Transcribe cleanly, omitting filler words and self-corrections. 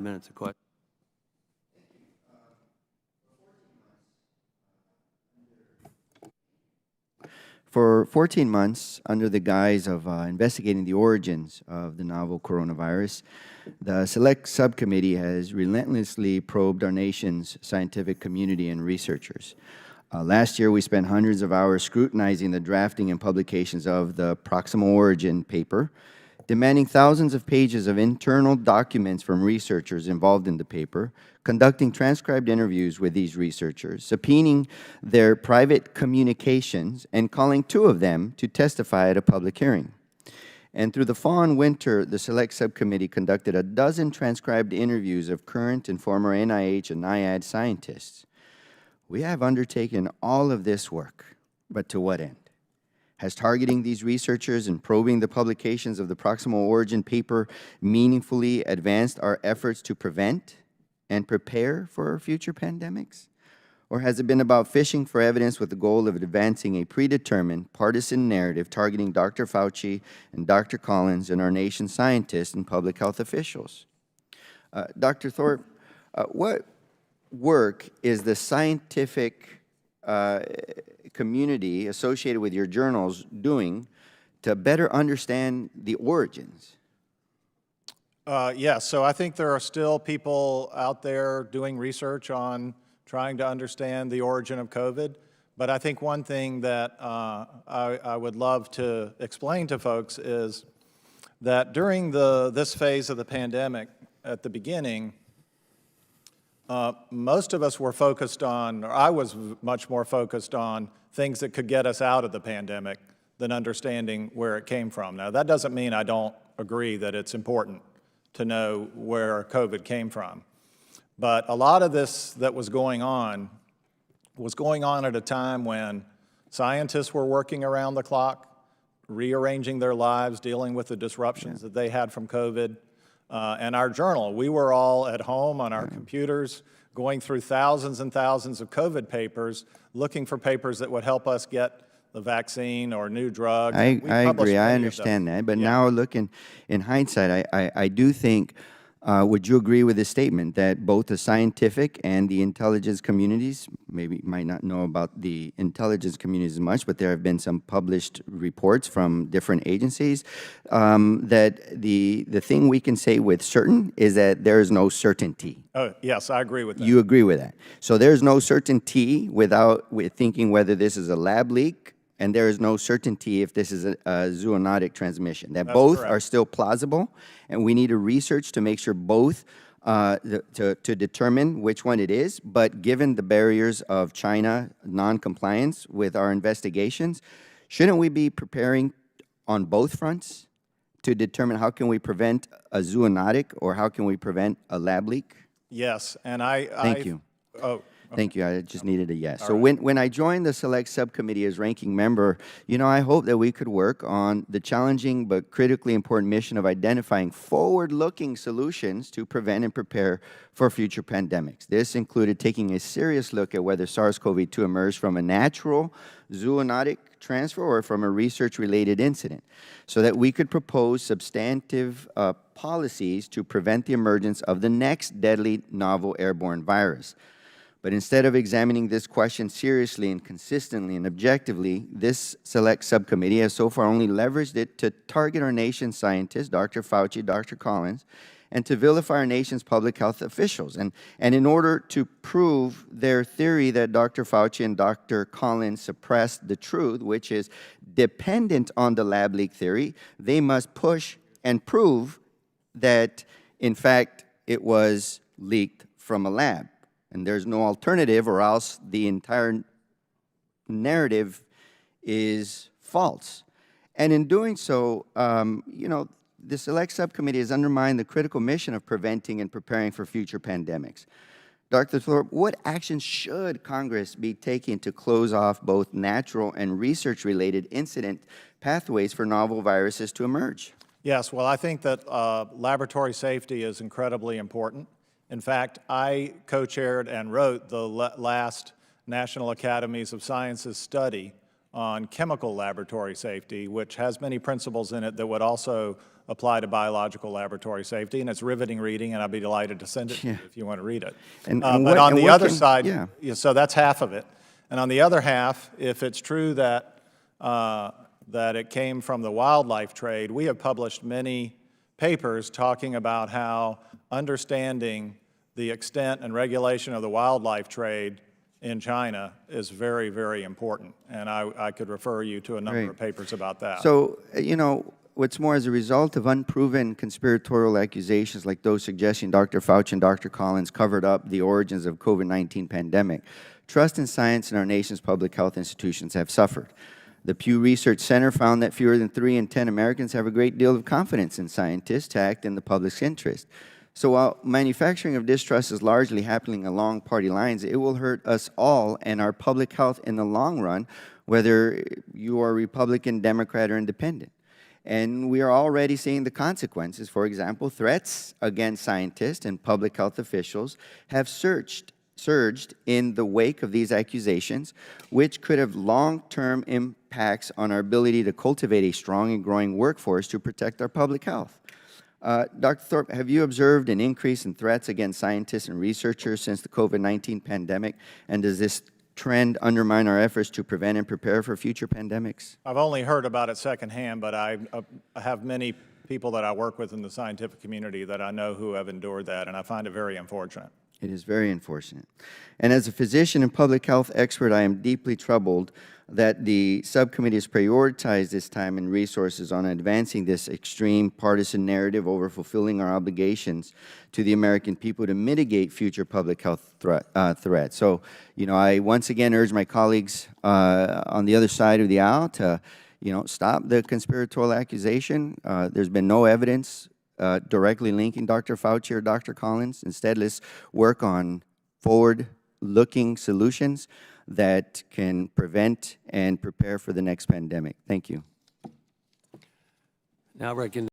Minutes of question. For 14 months, under the guise of investigating the origins of the novel coronavirus, the Select Subcommittee has relentlessly probed our nation's scientific community and researchers. Last year, we spent hundreds of hours scrutinizing the drafting and publications of the Proximal Origin paper, demanding thousands of pages of internal documents from researchers involved in the paper, conducting transcribed interviews with these researchers, subpoenaing their private communications, and calling two of them to testify at a public hearing. And through the fall and winter, the Select Subcommittee conducted a dozen transcribed interviews of current and former NIH and NIAID scientists. We have undertaken all of this work, but to what end? Has targeting these researchers and probing the publications of the Proximal Origin paper meaningfully advanced our efforts to prevent and prepare for future pandemics? Or has it been about fishing for evidence with the goal of advancing a predetermined partisan narrative targeting Dr. Fauci and Dr. Collins and our nation's scientists and public health officials? Dr. Thorpe, what work is the scientific community associated with your journals doing to better understand the origins? Yes, so I think there are still people out there doing research on trying to understand the origin of COVID. But I think one thing that I would love to explain to folks is that during this phase of the pandemic, at the beginning, most of us were focused on, or I was much more focused on, things that could get us out of the pandemic than understanding where it came from. Now, that doesn't mean I don't agree that it's important to know where COVID came from. But a lot of this that was going on at a time when scientists were working around the clock, rearranging their lives, dealing with the disruptions that they had from COVID. And our journal, we were all at home on our computers, going through thousands and thousands of COVID papers, looking for papers that would help us get the vaccine or new drugs. I agree, I understand that. But now looking in hindsight, I do think, would you agree with this statement that both the scientific and the intelligence communities, maybe might not know about the intelligence communities as much, but there have been some published reports from different agencies, that the thing we can say with certain is that there is no certainty. Oh, yes, I agree with that. You agree with that. So there's no certainty with thinking whether this is a lab leak, and there is no certainty if this is a zoonotic transmission. That's both correct. Are still plausible, and we need to research to make sure both, to determine which one it is. But given the barriers of China non-compliance with our investigations, shouldn't we be preparing on both fronts to determine how can we prevent a zoonotic or how can we prevent a lab leak? Yes, and Thank you. Oh. Thank you. I just needed a yes. So when I joined the Select Subcommittee as ranking member, I hope that we could work on the challenging but critically important mission of identifying forward-looking solutions to prevent and prepare for future pandemics. This included taking a serious look at whether SARS-CoV-2 emerged from a natural zoonotic transfer or from a research-related incident, so that we could propose substantive policies to prevent the emergence of the next deadly novel airborne virus. But instead of examining this question seriously and consistently and objectively, this Select Subcommittee has so far only leveraged it to target our nation's scientists, Dr. Fauci, Dr. Collins, and to vilify our nation's public health officials. And in order to prove their theory that Dr. Fauci and Dr. Collins suppressed the truth, which is dependent on the lab leak theory, they must push and prove that, in fact, it was leaked from a lab. And there's no alternative, or else the entire narrative is false. And in doing so, the Select Subcommittee has undermined the critical mission of preventing and preparing for future pandemics. Dr. Thorpe, what actions should Congress be taking to close off both natural and research-related incident pathways for novel viruses to emerge? Yes, well, I think that laboratory safety is incredibly important. In fact, I co-chaired and wrote the last National Academies of Sciences study on chemical laboratory safety, which has many principles in it that would also apply to biological laboratory safety, and it's riveting reading, and I'd be delighted to send it to you if you want to read it. But on the other side, so that's half of it. And on the other half, if it's true that, that it came from the wildlife trade, we have published many papers talking about how understanding the extent and regulation of the wildlife trade in China is very, very important. And I could refer you to a number of papers about that. So, you know, what's more, as a result of unproven conspiratorial accusations like those suggesting Dr. Fauci and Dr. Collins covered up the origins of COVID-19 pandemic, trust in science in our nation's public health institutions have suffered. The Pew Research Center found that fewer than 3 in 10 Americans have a great deal of confidence in scientists to act in the public's interest. So while manufacturing of distrust is largely happening along party lines, it will hurt us all and our public health in the long run, whether you are Republican, Democrat, or Independent. And we are already seeing the consequences. For example, threats against scientists and public health officials have surged in the wake of these accusations, which could have long-term impacts on our ability to cultivate a strong and growing workforce to protect our public health. Dr. Thorpe, have you observed an increase in threats against scientists and researchers since the COVID-19 pandemic? And does this trend undermine our efforts to prevent and prepare for future pandemics? I've only heard about it secondhand, but I have many people that I work with in the scientific community that I know who have endured that, and I find it very unfortunate. It is very unfortunate. And as a physician and public health expert, I am deeply troubled that the subcommittee has prioritized its time and resources on advancing this extreme partisan narrative over fulfilling our obligations to the American people to mitigate future public health threats. So, you know, I once again urge my colleagues on the other side of the aisle to, you know, stop the conspiratorial accusation. There's been no evidence directly linking Dr. Fauci or Dr. Collins. Instead, let's work on forward-looking solutions that can prevent and prepare for the next pandemic. Thank you. Now